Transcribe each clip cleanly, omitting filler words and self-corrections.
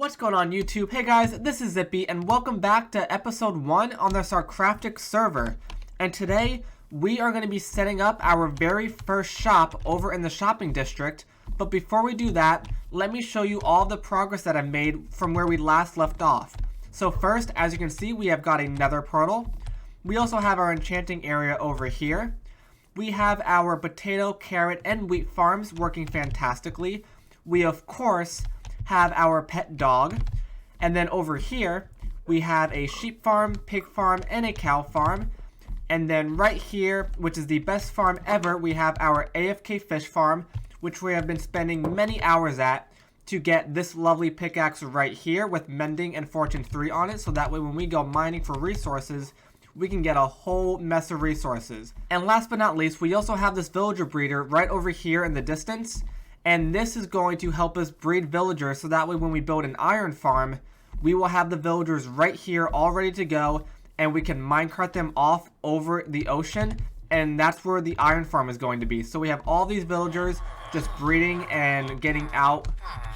What's going on YouTube? Hey guys, this is Zippy and welcome back to episode 1 on the SarCraftic server. And today we are going to be setting up our very first shop over in the shopping district. But before we do that, let me show you all the progress that I've made from where we last left off. So first, as you can see, we have got a nether portal. We also have our enchanting area over here. We have our potato, carrot, and wheat farms working fantastically. We of course have our pet dog, and then over here we have a sheep farm, pig farm, and a cow farm. And then right here, which is the best farm ever, we have our AFK fish farm, which we have been spending many hours at to get this lovely pickaxe right here with mending and fortune 3 on it, so that way when we go mining for resources we can get a whole mess of resources. And last but not least, we also have this villager breeder right over here in the distance. And this is going to help us breed villagers, so that way when we build an iron farm, we will have the villagers right here all ready to go, and we can minecart them off over the ocean, and that's where the iron farm is going to be. So we have all these villagers just breeding and getting out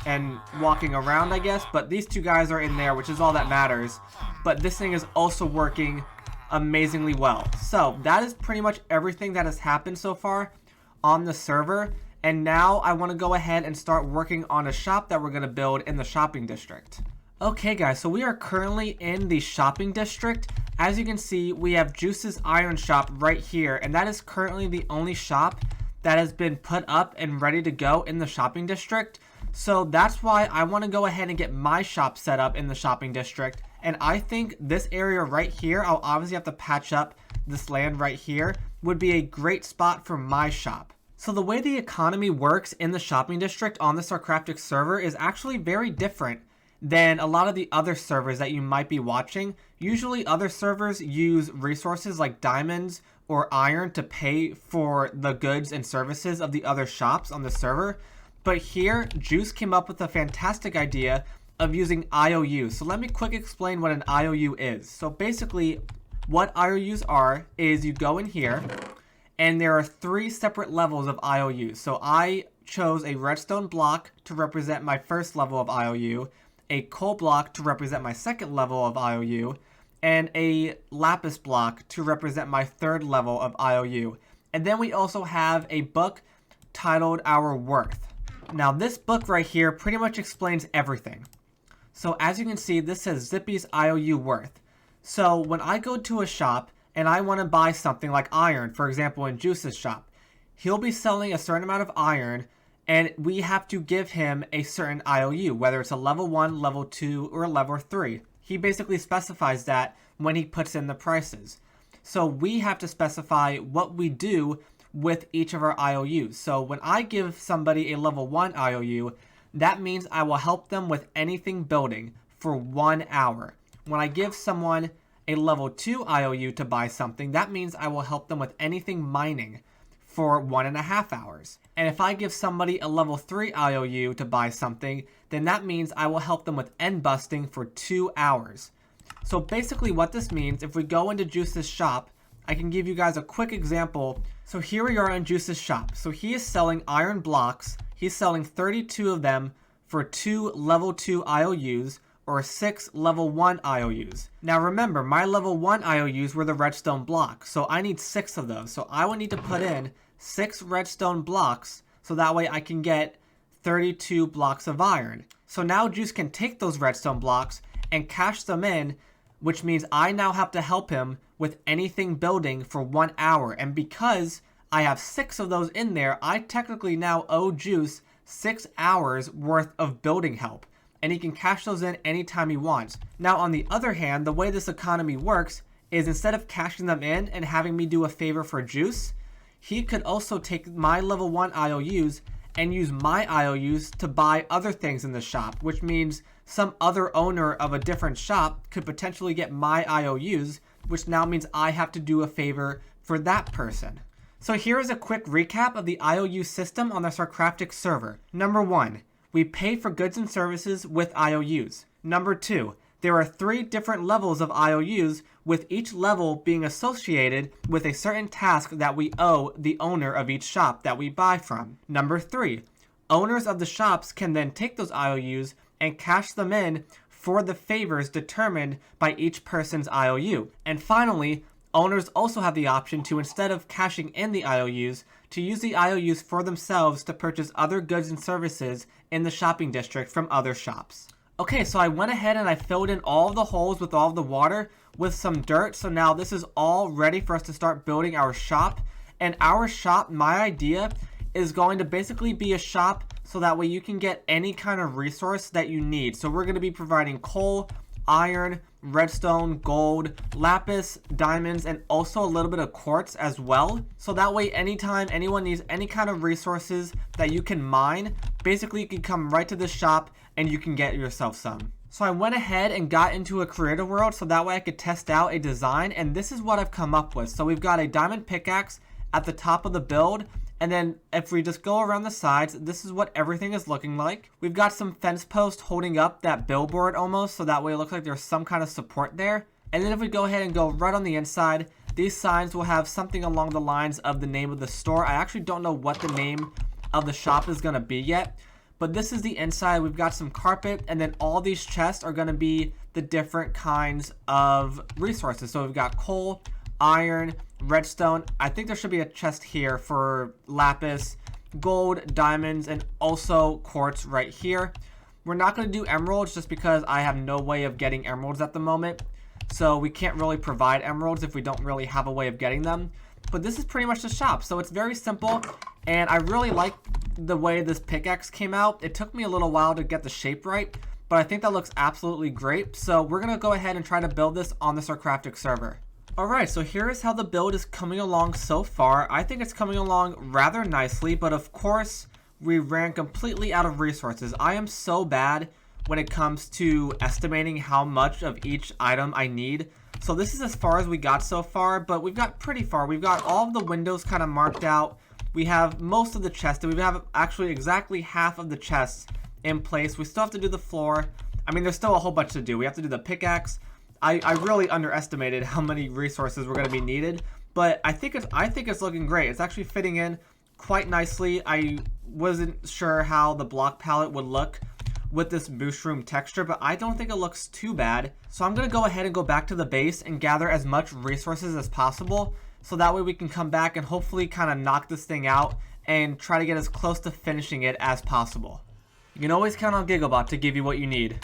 and walking around, I guess, but these two guys are in there, which is all that matters. But this thing is also working amazingly well. So that is pretty much everything that has happened so far on the server. And now I want to go ahead and start working on a shop that we're going to build in the shopping district. Okay guys, so we are currently in the shopping district. As you can see, we have Juice's iron shop right here, and that is currently the only shop that has been put up and ready to go in the shopping district. So that's why I want to go ahead and get my shop set up in the shopping district. And I think this area right here, I'll obviously have to patch up this land right here, would be a great spot for my shop. So the way the economy works in the shopping district on the SarCraftic server is actually very different than a lot of the other servers that you might be watching. Usually other servers use resources like diamonds or iron to pay for the goods and services of the other shops on the server. But here, Juice came up with a fantastic idea of using IOUs. So let me quick explain what an IOU is. So basically what IOUs are is you go in here, and there are 3 separate levels of IOUs. So I chose a redstone block to represent my first level of IOU, a coal block to represent my second level of IOU, and a lapis block to represent my third level of IOU. And then we also have a book titled Our Worth. Now this book right here pretty much explains everything. So as you can see, this says Zippy's IOU Worth. So when I go to a shop and I want to buy something like iron, for example in Juice's shop, he'll be selling a certain amount of iron, and we have to give him a certain IOU, whether it's a level 1, level 2, or a level 3. He basically specifies that when he puts in the prices. So we have to specify what we do with each of our IOUs. So when I give somebody a level 1 IOU, that means I will help them with anything building for 1 hour. When I give someone a level 2 IOU to buy something, that means I will help them with anything mining for 1.5 hours. And if I give somebody a level 3 IOU to buy something, then that means I will help them with end busting for 2 hours. So basically what this means, if we go into Juice's shop, I can give you guys a quick example. So here we are in Juice's shop. So he is selling iron blocks. He's selling 32 of them for 2 level 2 IOUs, or 6 level 1 IOUs. Now remember, my level 1 IOUs were the redstone blocks, so I need 6 of those. So I would need to put in 6 redstone blocks, so that way I can get 32 blocks of iron. So now Juice can take those redstone blocks and cash them in, which means I now have to help him with anything building for 1 hour. And because I have 6 of those in there, I technically now owe Juice 6 hours worth of building help, and he can cash those in anytime he wants. Now on the other hand, the way this economy works is instead of cashing them in and having me do a favor for Juice, he could also take my level 1 IOUs and use my IOUs to buy other things in the shop, which means some other owner of a different shop could potentially get my IOUs, which now means I have to do a favor for that person. So here is a quick recap of the IOU system on the SarCraftic server. Number 1. We pay for goods and services with IOUs. Number 2, there are 3 different levels of IOUs, with each level being associated with a certain task that we owe the owner of each shop that we buy from. Number 3, owners of the shops can then take those IOUs and cash them in for the favors determined by each person's IOU. And finally, owners also have the option to, instead of cashing in the IOUs, to use the IOUs for themselves to purchase other goods and services in the shopping district from other shops. Okay, so I went ahead and I filled in all of the holes with all of the water with some dirt. So now this is all ready for us to start building our shop. And our shop, my idea, is going to basically be a shop so that way you can get any kind of resource that you need. So we're going to be providing coal, iron, redstone, gold, lapis, diamonds, and also a little bit of quartz as well. So that way anytime anyone needs any kind of resources that you can mine, basically you can come right to this shop and you can get yourself some. So I went ahead and got into a creator world so that way I could test out a design, and this is what I've come up with. So we've got a diamond pickaxe at the top of the build, and then if we just go around the sides, this is what everything is looking like. We've got some fence posts holding up that billboard almost, so that way it looks like there's some kind of support there. And then if we go ahead and go right on the inside, these signs will have something along the lines of the name of the store. I actually don't know what the name of the shop is going to be yet, but this is the inside. We've got some carpet, and then all these chests are going to be the different kinds of resources. So we've got coal, iron, redstone. I think there should be a chest here for lapis, gold, diamonds, and also quartz right here. We're not going to do emeralds just because I have no way of getting emeralds at the moment. So we can't really provide emeralds if we don't really have a way of getting them. But this is pretty much the shop. So it's very simple, and I really like the way this pickaxe came out. It took me a little while to get the shape right, but I think that looks absolutely great. So we're going to go ahead and try to build this on the SarCraftic server. Alright, so here is how the build is coming along so far. I think it's coming along rather nicely, but of course, we ran completely out of resources. I am so bad when it comes to estimating how much of each item I need. So this is as far as we got so far, but we've got pretty far. We've got all of the windows kind of marked out. We have most of the chests, and we have actually exactly half of the chests in place. We still have to do the floor. I mean, there's still a whole bunch to do. We have to do the pickaxe. I really underestimated how many resources were going to be needed, but I think it's looking great. It's actually fitting in quite nicely. I wasn't sure how the block palette would look with this mushroom texture, but I don't think it looks too bad. So I'm going to go ahead and go back to the base and gather as much resources as possible, so that way we can come back and hopefully kind of knock this thing out and try to get as close to finishing it as possible. You can always count on Gigglebot to give you what you need.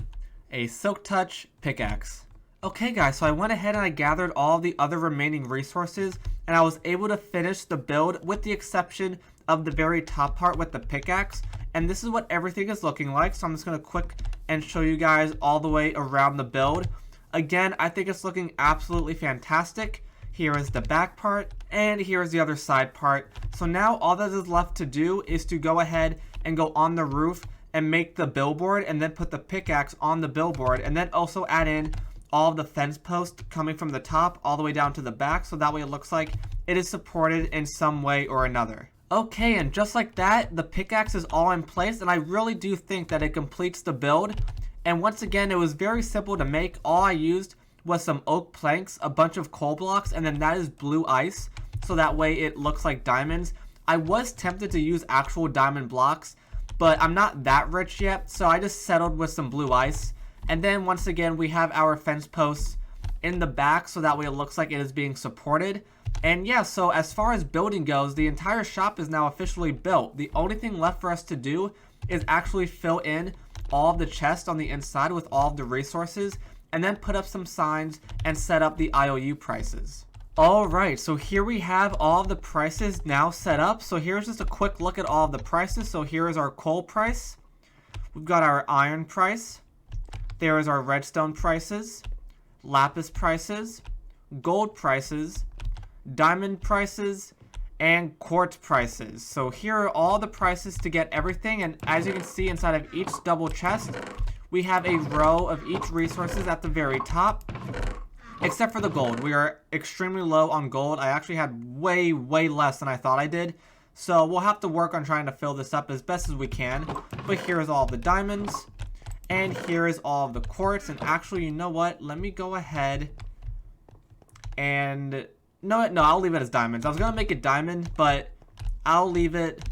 A Silk Touch pickaxe. Okay guys, so I went ahead and I gathered all the other remaining resources, and I was able to finish the build with the exception of the very top part with the pickaxe. And this is what everything is looking like. So I'm just going to quick and show you guys all the way around the build. Again, I think it's looking absolutely fantastic. Here is the back part, and here is the other side part. So now all that is left to do is to go ahead and go on the roof and make the billboard, and then put the pickaxe on the billboard, and then also add in all of the fence posts coming from the top all the way down to the back, so that way it looks like it is supported in some way or another. Okay, and just like that, the pickaxe is all in place, and I really do think that it completes the build. And once again, it was very simple to make. All I used was some oak planks, a bunch of coal blocks, and then that is blue ice, so that way it looks like diamonds. I was tempted to use actual diamond blocks, but I'm not that rich yet, so I just settled with some blue ice. And then once again, we have our fence posts in the back, so that way it looks like it is being supported. And yeah, so as far as building goes, the entire shop is now officially built. The only thing left for us to do is actually fill in all of the chests on the inside with all of the resources, and then put up some signs and set up the IOU prices. Alright, so here we have all of the prices now set up. So here's just a quick look at all of the prices. So here is our coal price. We've got our iron price. There is our redstone prices, lapis prices, gold prices, diamond prices, and quartz prices. So here are all the prices to get everything, and as you can see inside of each double chest, we have a row of each resources at the very top, except for the gold. We are extremely low on gold. I actually had way less than I thought I did, so we'll have to work on trying to fill this up as best as we can. But here's all the diamonds. And here is all of the quartz. And actually, you know what? Let me go ahead and... No, I'll leave it as diamonds. I was going to make it diamond, but I'll leave it...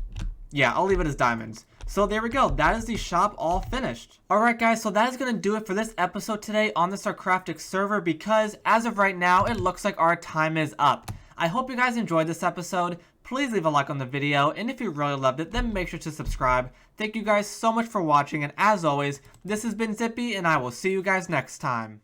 Yeah, I'll leave it as diamonds. So there we go, that is the shop all finished. Alright guys, so that is going to do it for this episode today on the SarCraftic server, because as of right now, it looks like our time is up. I hope you guys enjoyed this episode. Please leave a like on the video, and if you really loved it, then make sure to subscribe. Thank you guys so much for watching, and as always, this has been Zippy, and I will see you guys next time.